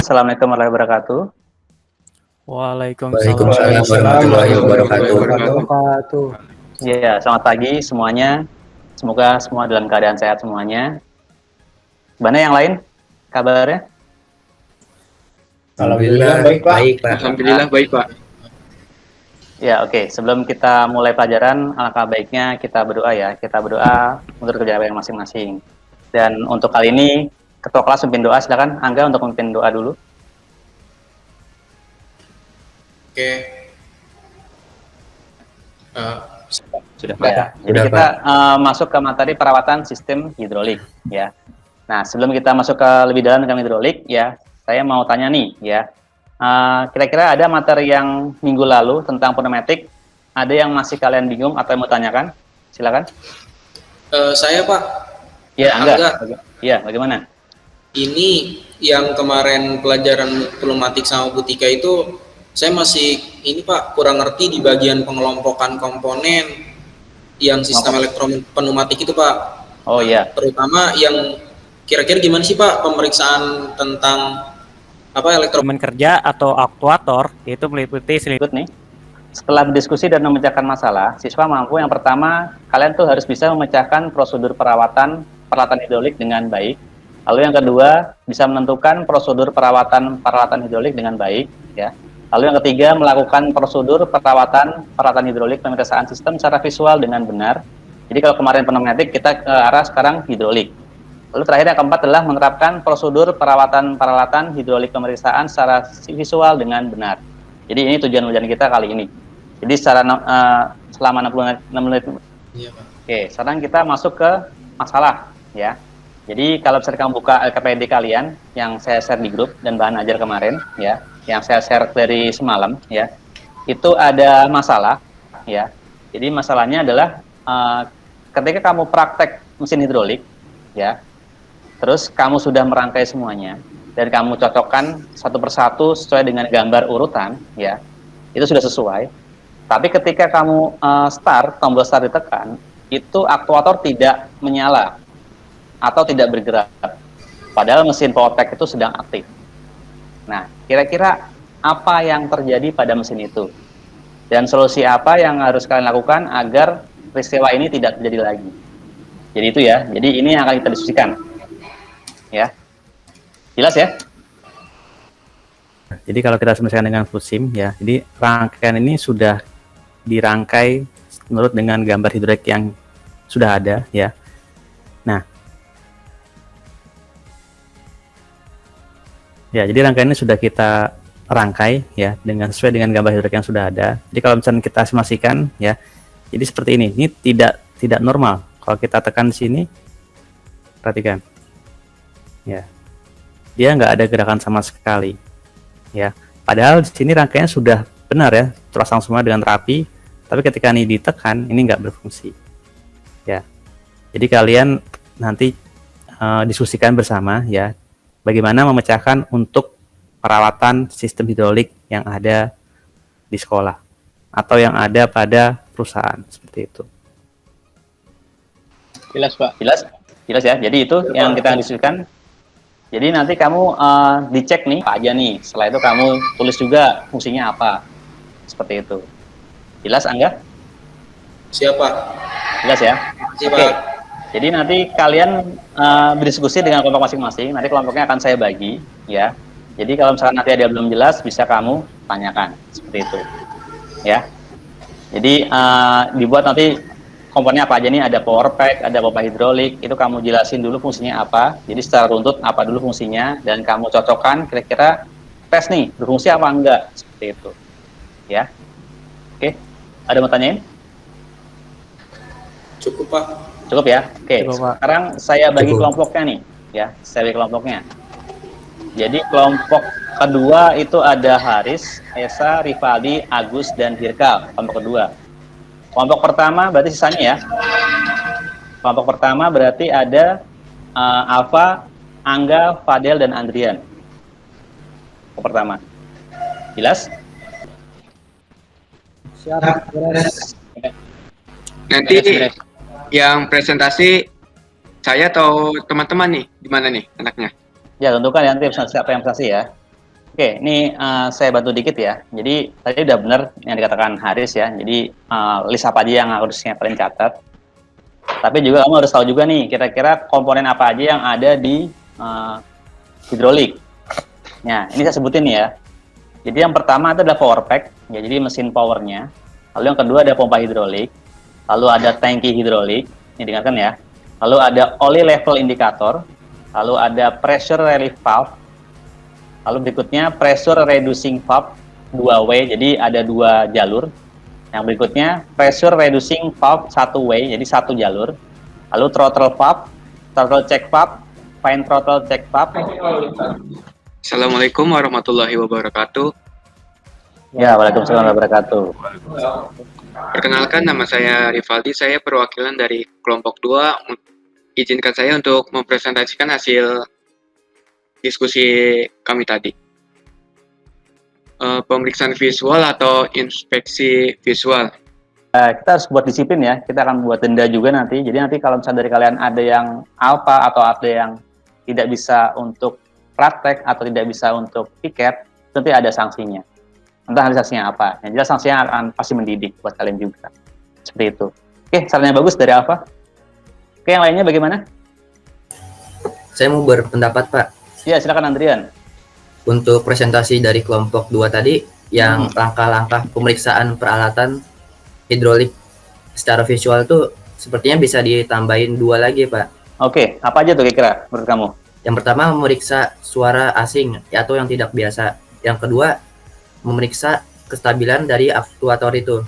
Assalamualaikum warahmatullahi wabarakatuh. Waalaikumsalam warahmatullahi wabarakatuh. Ya, selamat pagi semuanya. Semoga semua dalam keadaan sehat semuanya. Mana yang lain kabarnya? Alhamdulillah baik Pak. Alhamdulillah baik Pak. Ya, oke. Sebelum kita mulai pelajaran, alangkah baiknya kita berdoa ya. Kita berdoa untuk kerjaan yang masing-masing. Dan untuk kali ini, Ketua kelas memimpin doa. Silakan Angga untuk memimpin doa dulu. Oke. Sudah ya. Jadi kita masuk ke materi perawatan sistem hidrolik ya. Nah, sebelum kita masuk ke lebih dalam tentang hidrolik ya, saya mau tanya nih ya. Kira-kira ada materi yang minggu lalu tentang pneumatik, ada yang masih kalian bingung atau mau tanyakan? Silakan. Saya Pak. Ya, Angga. Iya, bagaimana? Ini yang kemarin pelajaran pneumatik sama butika itu saya masih ini Pak kurang ngerti di bagian pengelompokan komponen yang sistem elektropneumatik itu Pak. Oh iya. Terutama yang kira-kira gimana sih Pak pemeriksaan tentang elemen kerja atau aktuator, yaitu meliputi nih. Setelah berdiskusi dan memecahkan masalah, siswa mampu yang pertama, kalian tuh harus bisa memecahkan prosedur peralatan hidrolik dengan baik. Lalu yang kedua, bisa menentukan prosedur peralatan hidrolik dengan baik, ya. Lalu yang ketiga, melakukan prosedur peralatan hidrolik pemeriksaan sistem secara visual dengan benar. Jadi kalau kemarin pneumatik, kita ke arah sekarang hidrolik. Lalu terakhir yang keempat adalah menerapkan prosedur peralatan hidrolik pemeriksaan secara visual dengan benar. Jadi ini tujuan ujian kita kali ini. Jadi secara selama 6 menit. Iya, Pak. Oke, sekarang kita masuk ke masalah ya. Jadi kalau misalnya kamu buka LKPD kalian yang saya share di grup dan bahan ajar kemarin ya, yang saya share dari semalam ya, itu ada masalah ya. Jadi masalahnya adalah ketika kamu praktek mesin hidrolik ya, terus kamu sudah merangkai semuanya dan kamu cocokkan satu persatu sesuai dengan gambar urutan ya, itu sudah sesuai. Tapi ketika kamu tombol start ditekan, itu aktuator tidak menyala atau tidak bergerak, padahal mesin powerpack itu sedang aktif. Nah, kira-kira apa yang terjadi pada mesin itu? Dan solusi apa yang harus kalian lakukan agar peristiwa ini tidak terjadi lagi? Jadi itu ya, jadi ini yang akan kita diskusikan. Ya, jelas ya? Jadi kalau kita semisal dengan FUSIM ya, jadi rangkaian ini sudah dirangkai menurut dengan gambar hidrolik yang sudah ada ya. Nah, ya, jadi rangkaian ini sudah kita rangkai ya dengan sesuai dengan gambar hidrolik yang sudah ada. Jadi kalau misalnya kita simulasikan ya, jadi seperti ini. Ini tidak normal. Kalau kita tekan di sini, perhatikan, ya, dia nggak ada gerakan sama sekali, ya. Padahal di sini rangkaiannya sudah benar ya, terpasang semua dengan rapi. Tapi ketika ini ditekan, ini nggak berfungsi, ya. Jadi kalian nanti diskusikan bersama ya. Bagaimana memecahkan untuk perawatan sistem hidrolik yang ada di sekolah atau yang ada pada perusahaan seperti itu. Jelas Pak. Jelas ya. Jadi itu yang kita diskusikan. Jadi nanti kamu dicek nih apa aja nih. Setelah itu kamu tulis juga fungsinya apa. Seperti itu. Jelas Angga? Siapa? Jelas ya. Siapa? Oke. Jadi nanti kalian berdiskusi dengan kelompok masing-masing. Nanti kelompoknya akan saya bagi, ya. Jadi kalau misalkan nanti ada belum jelas, bisa kamu tanyakan seperti itu, ya. Jadi dibuat nanti komponennya apa aja nih? Ada power pack, ada pompa hidrolik. Itu kamu jelasin dulu fungsinya apa. Jadi secara runtut apa dulu fungsinya dan kamu cocokkan kira-kira tes nih berfungsi apa enggak seperti itu, ya. Oke. Ada mau tanyain? Cukup Pak. Cukup ya? Oke, Cukup, Pak. sekarang saya bagi kelompoknya nih, ya. Saya bagi kelompoknya. Jadi kelompok kedua itu ada Haris, Esa, Rivaldi, Agus, dan Hirkal. Kelompok kedua. Kelompok pertama berarti sisanya ya. Kelompok pertama berarti ada Alfa, Angga, Fadel, dan Andrian. Kelompok pertama. Jelas? Siap. Nanti yang presentasi saya atau teman-teman nih, di mana nih anaknya? Ya, tentukan ya, nanti siapa yang presentasi ya. Oke, ini saya bantu dikit ya. Jadi tadi udah benar yang dikatakan Haris ya. Jadi list apa aja yang harusnya kalian catat. Tapi juga kamu harus tahu juga nih, kira-kira komponen apa aja yang ada di hidrolik. Nah, ini saya sebutin ya. Jadi yang pertama itu adalah power pack, ya, jadi mesin powernya. Lalu yang kedua ada pompa hidrolik. Lalu ada tangki hidrolik, ini dengarkan ya. Lalu ada oil level indicator. Lalu ada pressure relief valve. Lalu berikutnya pressure reducing valve 2W, jadi ada 2 jalur. Yang berikutnya pressure reducing valve 1W, jadi 1 jalur. Lalu throttle valve, throttle check valve, fine throttle check valve. Assalamualaikum warahmatullahi wabarakatuh. Ya, waalaikumsalam warahmatullahi wabarakatuh. Perkenalkan, nama saya Rivaldi, saya perwakilan dari kelompok 2. Izinkan saya untuk mempresentasikan hasil diskusi kami tadi. Pemeriksaan visual atau inspeksi visual. Kita harus buat disiplin ya, kita akan buat denda juga nanti. Jadi nanti kalau misalnya dari kalian ada yang alpha atau ada yang tidak bisa untuk praktek atau tidak bisa untuk piket, nanti ada sanksinya. Entah sanksinya apa. Yang jelas sanksinya akan pasti mendidik buat kalian juga. Seperti itu. Oke, sarannya bagus dari Alpha. Oke, yang lainnya bagaimana? Saya mau berpendapat, Pak. Ya, silakan Andrian. Untuk presentasi dari kelompok 2 tadi, yang langkah-langkah pemeriksaan peralatan hidrolik secara visual tuh sepertinya bisa ditambahin 2 lagi, Pak. Oke, apa aja tuh kira-kira menurut kamu? Yang pertama, memeriksa suara asing atau yang tidak biasa. Yang kedua, memeriksa kestabilan dari aktuator itu.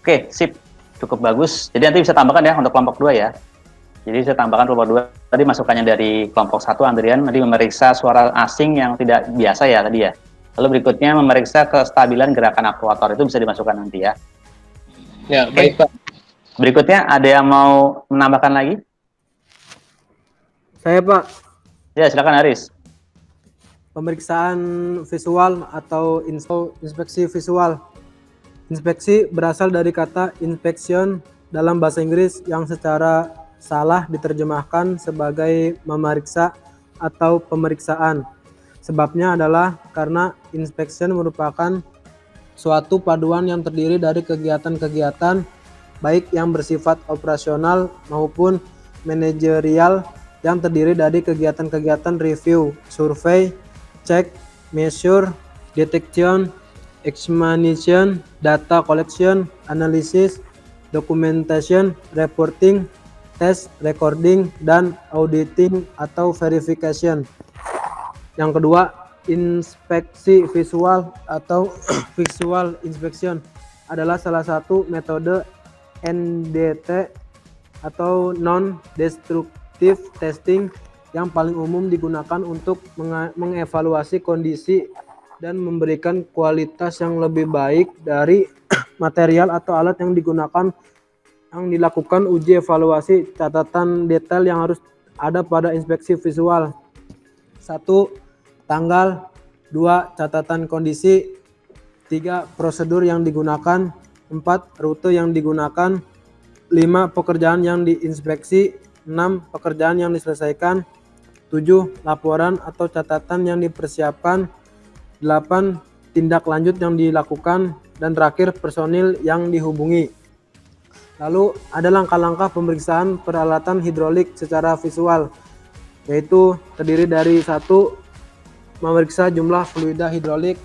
Oke, sip. Cukup bagus. Jadi nanti bisa tambahkan ya untuk kelompok 2 ya. Jadi saya tambahkan kelompok 2. Tadi masukannya dari kelompok 1 Andrian, tadi memeriksa suara asing yang tidak biasa ya tadi ya. Lalu berikutnya memeriksa kestabilan gerakan aktuator, itu bisa dimasukkan nanti ya. Ya, baik Pak. Berikutnya ada yang mau menambahkan lagi? Saya Pak, Ya, silakan Haris. pemeriksaan visual atau inspeksi visual. Inspeksi berasal dari kata inspection dalam bahasa Inggris yang secara salah diterjemahkan sebagai memeriksa atau pemeriksaan. Sebabnya adalah karena inspection merupakan suatu paduan yang terdiri dari kegiatan-kegiatan baik yang bersifat operasional maupun manajerial yang terdiri dari kegiatan-kegiatan review, survei, check, measure, detection, examination, data collection, analysis, documentation, reporting, test, recording, dan auditing atau verification. Yang kedua, inspeksi visual atau visual inspection adalah salah satu metode NDT atau non-destructive testing yang paling umum digunakan untuk mengevaluasi kondisi dan memberikan kualitas yang lebih baik dari material atau alat yang digunakan, yang dilakukan uji evaluasi. Catatan detail yang harus ada pada inspeksi visual: 1. Tanggal, 2. Catatan kondisi, 3. Prosedur yang digunakan, 4. Rute yang digunakan, 5. Pekerjaan yang diinspeksi, 6. Pekerjaan yang diselesaikan, 7. Laporan atau catatan yang dipersiapkan, 8. Tindak lanjut yang dilakukan, dan terakhir personil yang dihubungi. Lalu ada langkah-langkah pemeriksaan peralatan hidrolik secara visual, yaitu terdiri dari 1. Memeriksa jumlah fluida hidrolik.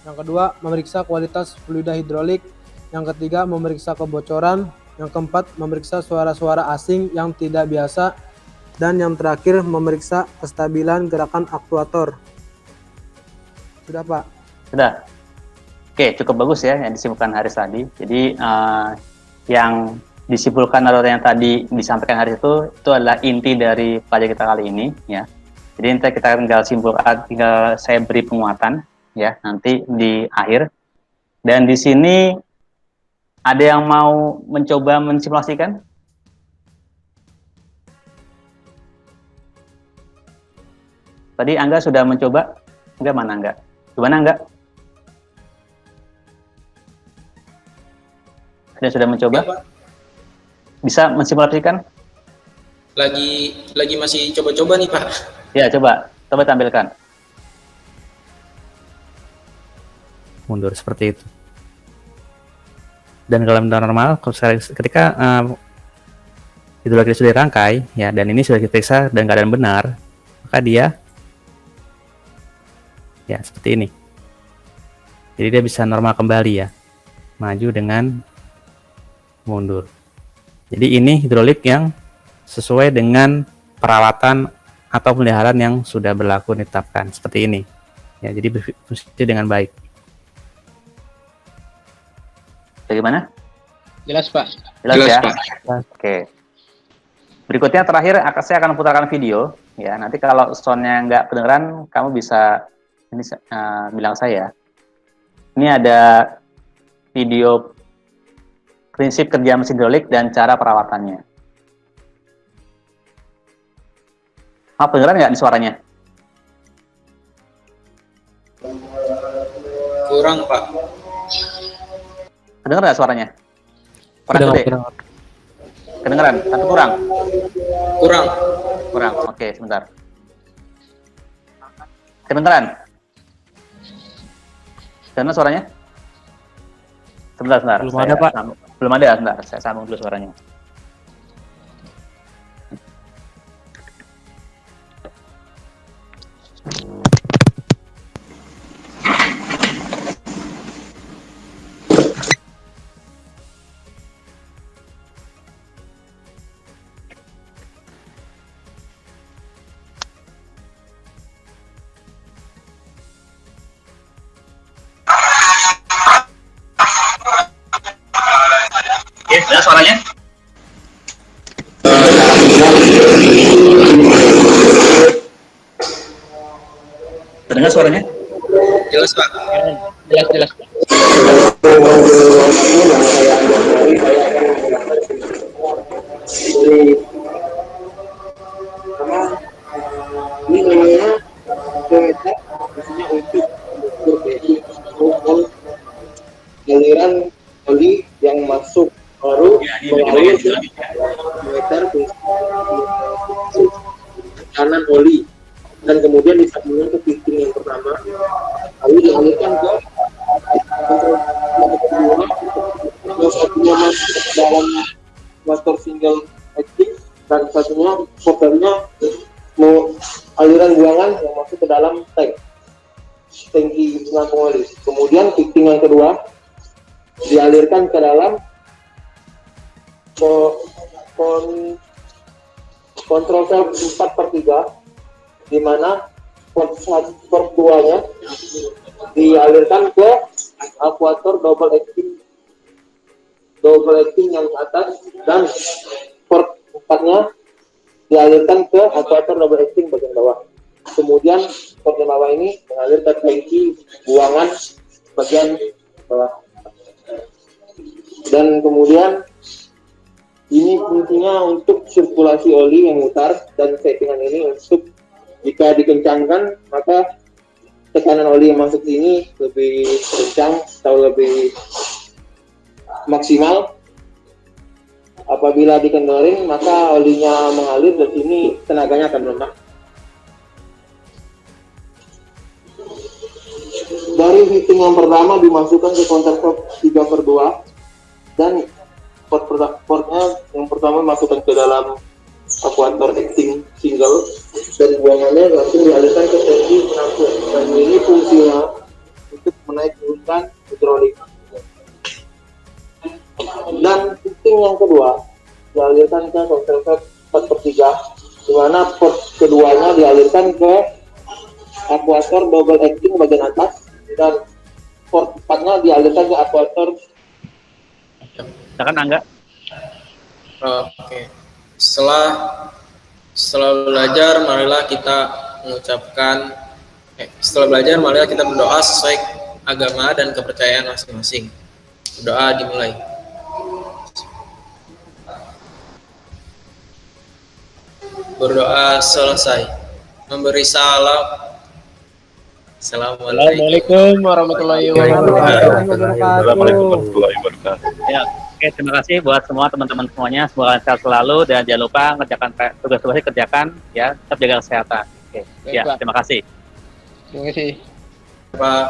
Yang kedua, memeriksa kualitas fluida hidrolik. Yang ketiga, memeriksa kebocoran. Yang keempat, memeriksa suara-suara asing yang tidak biasa. Dan yang terakhir, memeriksa kestabilan gerakan aktuator. Sudah, Pak? Sudah. Oke, cukup bagus ya yang disimpulkan Haris tadi. Jadi yang disimpulkan atau yang tadi disampaikan Haris itu adalah inti dari pelajaran kita kali ini ya. Jadi nanti kita tinggal simpulkan, tinggal saya beri penguatan ya nanti di akhir. Dan di sini ada yang mau mencoba mensimulasikan? Tadi Angga sudah mencoba? Enggak, mana Angga? Gimana Angga? Ada sudah mencoba? Ya, Pak. Bisa mensimulasikan? Lagi masih coba-coba nih Pak. Ya, coba tampilkan. mundur seperti itu. Dan kalau normal, ketika hidrolik sudah dirangkai ya, dan ini sudah diperiksa dan keadaan benar, maka dia ya seperti ini. Jadi dia bisa normal kembali ya, maju dengan mundur. Jadi ini hidrolik yang sesuai dengan perawatan atau pemeliharaan yang sudah berlaku ditetapkan seperti ini ya, jadi berfungsi dengan baik. Bagaimana? Jelas, Pak. Jelas Jelas, ya? Pak. Oke. Berikutnya terakhir saya akan putarkan video ya. Nanti kalau soundnya nggak kedengeran, kamu bisa ini bilang saya. Ini ada video prinsip kerja mesin hidrolik dan cara perawatannya. Kedengeran nggak di suaranya? Kurang, Pak. Kedengeran nggak suaranya? Kurang gede? Kedengeran? Tapi kurang? Kurang. Kurang, oke, sebentar. Kedengeran? Kedengeran suaranya? Sebentar. Belum ada, Pak. Belum ada, sebentar. Saya sambung dulu suaranya. Oke, sudah suaranya? Terdengar suaranya? Jelas, Pak. Jelas. Ini namanya kereta biasanya untuk berbagi aliran oli yang masuk baru mengalir ke meter kanan oli, dan kemudian disambungkan ke fitting yang pertama, lalu dialirkan ke kedua, yang satunya masuk dalam motor single acting, dan satunya motornya mau aliran buangan yang masuk ke dalam tangki penampung oli. Kemudian fitting yang kedua dialirkan ke dalam kontrol sel 4/3, di mana port 2-nya dialirkan ke akuator double acting yang ke atas, dan port 4-nya dialirkan ke akuator double acting bagian bawah. Kemudian port yang bawah ini mengalir ke tangki buangan bagian bawah. Dan kemudian ini fungsinya untuk sirkulasi oli yang memutar, dan settingan ini untuk jika dikencangkan maka tekanan oli yang masuk sini lebih kencang atau lebih maksimal. Apabila dikendorin maka olinya mengalir dan ini tenaganya akan melemah. Dari fitting yang pertama dimasukkan ke kontaktor 3/2, dan portnya yang pertama masukkan ke dalam akuator acting single, dan buangannya langsung dialirkan ke tangki penampung, dan ini fungsinya untuk menaik turunkan hidrolik. Dan fitting yang kedua dialirkan ke kontaktor 4/3, di mana port keduanya dialirkan ke akuator double acting bagian atas, dan port 4-nya dialirkan ke akuator. Silakan Angga. Oke. Setelah belajar, marilah kita mengucapkan setelah belajar, marilah kita berdoa sesuai agama dan kepercayaan masing-masing. Doa dimulai. Berdoa selesai. Memberi salam. Assalamualaikum warahmatullahi wabarakatuh. Ya, oke, terima kasih buat semua teman-teman semuanya. Semoga sehat selalu dan jangan lupa mengerjakan tugas-tugasnya, kerjakan ya, tetap jaga kesehatan. Oke, Baik, ya, Pak. terima kasih. Terima kasih. Pak.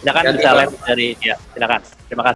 Silakan Ganti, bisa Pak. live dari ya. Silakan. Terima kasih.